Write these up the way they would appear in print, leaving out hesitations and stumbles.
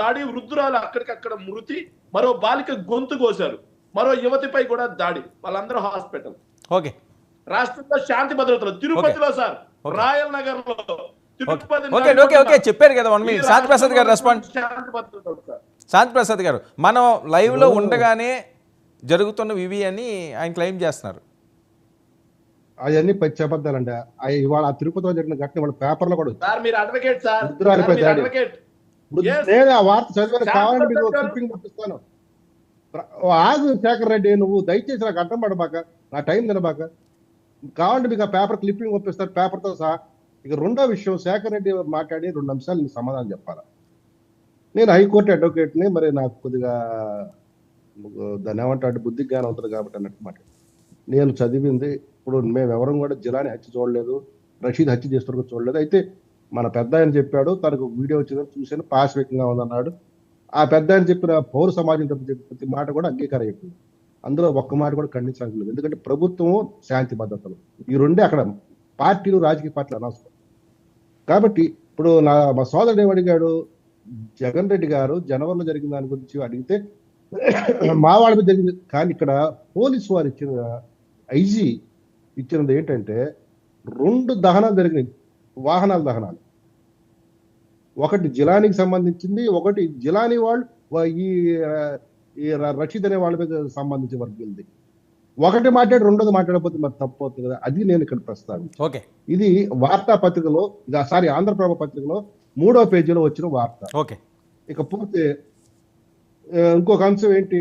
దాడి, వృద్ధురాలు అక్కడికక్కడ మృతి, మరో బాలిక గొంతు కోశారు, మరో యువతిపై కూడా దాడి, వాళ్ళందరూ హాస్పిటల్. ఓకే, రాష్ట్రంలో శాంతి భద్రతలు, తిరుపతిలో సార్, రాయల్ నగర్ లో, ఓకే ఓకే ఓకే చెప్పారు కదా 1 minute. శాంతి ప్రసాద్ గారు రెస్పాండ్. శాంతి భద్రతలు సార్. శాంతి ప్రసాద్ గారు, మనం లైవ్ లో ఉండగానే జరుగుతున్నవి ఇవి అని ఆయన క్లెయిమ్ చేస్తున్నారు. అవన్నీ పచ్చి అబద్ధాలండి. ఇవాళ తిరుపతిలో జరిగిన ఘటన వాళ్ళ పేపర్లో కూడా సార్ మీరు అడ్వకేట్ సార్, వృద్ధురాలిపై మీరు దాడి. అడ్వకేట్. నేను ఆ వార్త చదివాను, శాంతి కావాలంటే మీకు భద్రతలు. క్లిప్పింగ్ పంపిస్తాను. ఆగు శేఖర్ రెడ్డి, నువ్వు దయచేసి నాకు అడ్డం పడబాక, నా టైం తినబాక. కావాలంటే మీకు ఆ పేపర్ క్లిప్పింగ్ పంపిస్తారు పేపర్తో సహా. ఇక రెండో విషయం, శేఖర్ రెడ్డి మాట్లాడి 2 అంశాలు నీకు సమాధానం చెప్పాలా. నేను హైకోర్టు అడ్వకేట్ని, మరి నాకు కొద్దిగా దాన్ని ఏమంటాడు బుద్ధి జ్ఞానం అవుతుంది కాబట్టి అన్నట్టు మాట. నేను చదివింది, ఇప్పుడు మేము ఎవరం కూడా జిలాని హత్య చూడలేదు, రషీద్ హత్య చేస్తున్న చూడలేదు. అయితే మన పెద్ద ఆయన చెప్పాడు, తనకు వీడియో వచ్చిందని చూశాను, పాశవికంగా ఉందన్నాడు. ఆ పెద్ద ఆయన చెప్పిన పౌర సమాజం తరపున ప్రతి మాట కూడా అంగీకారం అయిపోయింది. అందులో ఒక్క మాట కూడా ఖండించడానికి లేదు. ఎందుకంటే ప్రభుత్వం, శాంతి భద్రతలు ఈ రెండే అక్కడ పార్టీలు, రాజకీయ పార్టీలు అనవసరం. కాబట్టి ఇప్పుడు మా సోదరుడు ఏమడిగాడు, జగన్ రెడ్డి గారు జనవరిలో జరిగిన దాని గురించి అడిగితే మా వాళ్ళ మీద జరిగింది. కానీ ఇక్కడ పోలీసు వారు ఇచ్చిన, ఐజీ ఇచ్చినది ఏంటంటే 2 దహనాలు జరిగినాయి, వాహనాల దహనాలు. ఒకటి జిలానీకి సంబంధించింది, ఒకటి జిలానీ వాళ్ళు ఈ రషీద్ అనే వాళ్ళ మీద సంబంధించిన వర్గీయులది. ఒకటి మాట్లాడి రెండోది మాట్లాడకపోతే మరి తప్పు అవుతుంది కదా, అది నేను ఇక్కడ ప్రస్తావించాను. ఓకే, ఇది వార్తాపత్రికలో, ఆంధ్రప్రభ పత్రికలో 3వ పేజీలో వచ్చిన వార్త. ఓకే. ఇకపోతే ఇంకొక అంశం ఏంటి,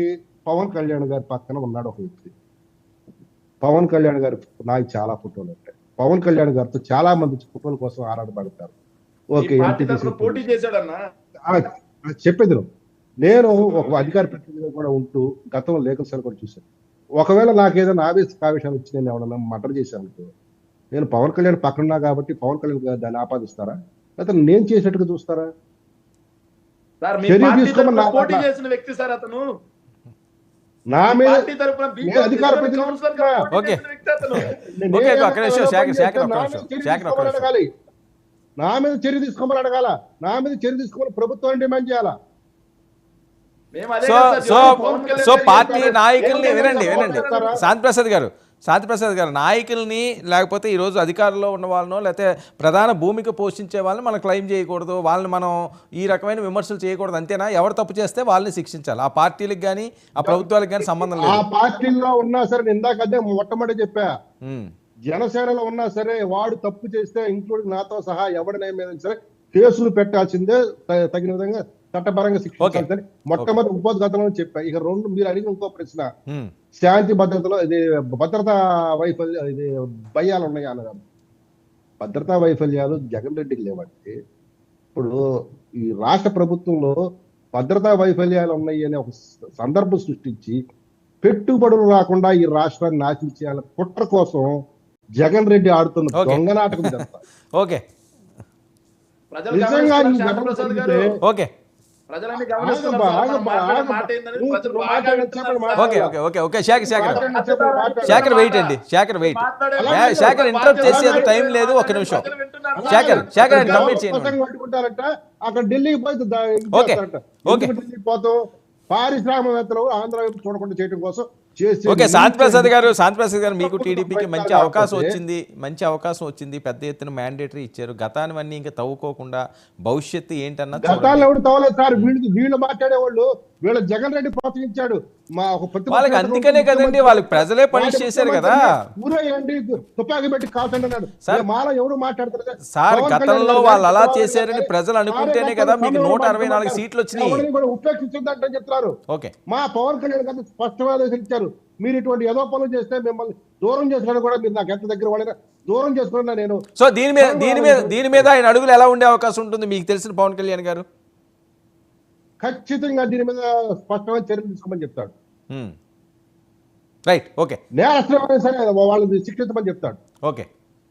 పవన్ కళ్యాణ్ గారి పక్కన ఉన్నాడు ఒక వ్యక్తి. పవన్ కళ్యాణ్ గారి నాకు చాలా ఫోటోలు ఉంటాయి. పవన్ కళ్యాణ్ గారితో చాలా మంది ఫోటోల కోసం ఆరాటపడతారు. ఓకే, పోటీ చేశాడన్నా చెప్పేది నేను ఒక అధికార ప్రతినిధిగా కూడా ఉంటూ గతంలో లేఖలు కూడా చూశాను. ఒకవేళ నాకేదైనా ఆవేశాలు వచ్చి నేను ఎవరన్నా మర్డర్ చేశాను, నేను పవన్ కళ్యాణ్ పక్కన కాబట్టి పవన్ కళ్యాణ్ గారు దాన్ని ఆపాదిస్తారా, లేకపోతే నేను చేసినట్టుగా చూస్తారా? పోటీ చేసిన వ్యక్తి సార్ అతను, నా మీద అధికార నా మీద చర్య తీసుకోమని అడగాల, నా మీద చర్య తీసుకోమని ప్రభుత్వాన్ని డిమాండ్ చేయాలా? సో పార్టీ నాయకుల్ని వినండి శాంతి ప్రసాద్ గారు నాయకుల్ని, లేకపోతే ఈరోజు అధికారంలో ఉన్న వాళ్ళనో, లేకపోతే ప్రధాన భూమిక పోషించే వాళ్ళని మనం క్లెయిమ్ చేయకూడదు, వాళ్ళని మనం ఈ రకమైన విమర్శలు చేయకూడదు, అంతేనా? ఎవరు తప్పు చేస్తే వాళ్ళని శిక్షించాలి. ఆ పార్టీలకు కానీ ఆ ప్రభుత్వాలకు కానీ సంబంధం లేదు. ఆ పార్టీల్లో ఉన్నా సరే, ఇందాక అదే మొట్టమొదటి చెప్పా, జనసేనలో ఉన్నా సరే వాడు తప్పు చేస్తే ఇంక్లూడింగ్ నాతో సహా ఎవరినైనా సరే కేసులు పెట్టాల్సిందే, తగిన విధంగా చట్టపరంగా శిక్షించాల్సిందని మొట్టమొదటి ఉపోద్ఘాతంలో చెప్పా. ఇక 2 మీరు అడిగిన ఇంకో ప్రశ్న, శాంతి భద్రతలో ఇది భద్రతా వైఫల్యం, ఇది భయాలు ఉన్నాయి అన్నదాన్ని. భద్రతా వైఫల్యాలు జగన్ రెడ్డికి లేవంటే, ఇప్పుడు ఈ రాష్ట్ర ప్రభుత్వంలో భద్రతా వైఫల్యాలు ఉన్నాయి అనే ఒక సందర్భం సృష్టించి పెట్టుబడులు రాకుండా ఈ రాష్ట్రాన్ని నాశనం చేయాలని కుట్ర కోసం జగన్ రెడ్డి ఆడుతున్న దొంగ నాటకం చేస్తా. ఓకే నిజంగా ఓకే శేఖర్ వెయిట్ అండి, శేఖర్ ఇంటరప్ట్ చేసేది టైం లేదు, ఒక నిమిషం. శేఖర్ కంప్లీట్ చేయండి. అక్కడ ఢిల్లీకి పోతే ఢిల్లీకి పోతాం, పారిశ్రామికవేత్తలు ఆంధ్ర వైపు చూడకుండా చేయడం కోసం ఓకే. శాంతి ప్రసాద్ గారు మీకు టీడీపీకి మంచి అవకాశం వచ్చింది, పెద్ద ఎత్తున మ్యాండేటరీ ఇచ్చారు. గతాన్ని ఇంకా తవ్వుకోకుండా భవిష్యత్తు ఏంటన్నా గతాలు ఎవరు తవ్వలేదు సార్, వీళ్ళు మాట్లాడేవాళ్ళు, వీళ్ళ జగన్ రెడ్డి ప్రోత్సహించాడు వాళ్ళకి, అందుకనే కదండి వాళ్ళకి ప్రజలే పనిష్ చేశారు కదా తుపాకీ పెట్టి కాల్చండి సార్. మాల ఎవరు మాట్లాడతారు సార్, గతంలో వాళ్ళు అలా చేశారని ప్రజలు అనుకుంటేనే కదా మీకు 164 సీట్లు వచ్చినాయి. ఉపేక్షించొద్దంటే చెప్తున్నారు. ఓకే, మా పవన్ కళ్యాణ్ గారు స్పష్టమైన ఇచ్చారు, మీరు ఇటువంటి ఏదో పనులు చేస్తే మిమ్మల్ని దూరం చేసుకోవడం కూడా, మీరు నాకు ఎంత దగ్గర వాళ్ళైనా దూరం చేసుకున్నా నేను. సో దీని మీద ఆయన అడుగులు ఎలా ఉండే అవకాశం ఉంటుంది మీకు తెలిసిన పవన్ కళ్యాణ్ గారు? ఖచ్చితంగా దీని మీద స్పష్టమైన చర్యలు తీసుకోమని చెప్తాడు. Right, okay. నేరస్తులైనా సరే వాళ్ళని శిక్షించమని చెప్తాడు. ఓకే.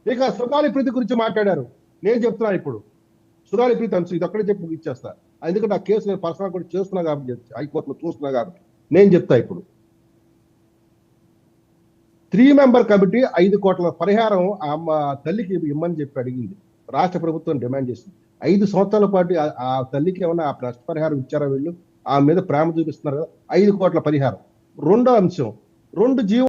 ఇక సుగాలి ప్రీతి గురించి మాట్లాడారు, నేను చెప్తున్నా ఇప్పుడు సుగాలి ప్రీతి అంశం ఇది ఒక్కడే చెప్పి ఇచ్చేస్తా. ఎందుకంటే ఆ కేసు నేను పర్సనల్ కూడా చేస్తున్నా కాబట్టి, హైకోర్టులో చూస్తున్నా కాబట్టి నేను చెప్తా. ఇప్పుడు 3 మెంబర్ కమిటీ 5 కోట్ల పరిహారం ఆ తల్లికి ఇమ్మని చెప్పి అడిగింది, రాష్ట్ర ప్రభుత్వం డిమాండ్ చేసింది. 5 సంవత్సరాల పాటు ఆ తల్లికి ఏమన్నా ఆ నష్టపరిహారం ఇచ్చారా వీళ్ళు? ఆమె మీద ప్రేమ చూపిస్తున్నారు కదా, 5 కోట్ల పరిహారం. రెండో అంశం, 2 జీవో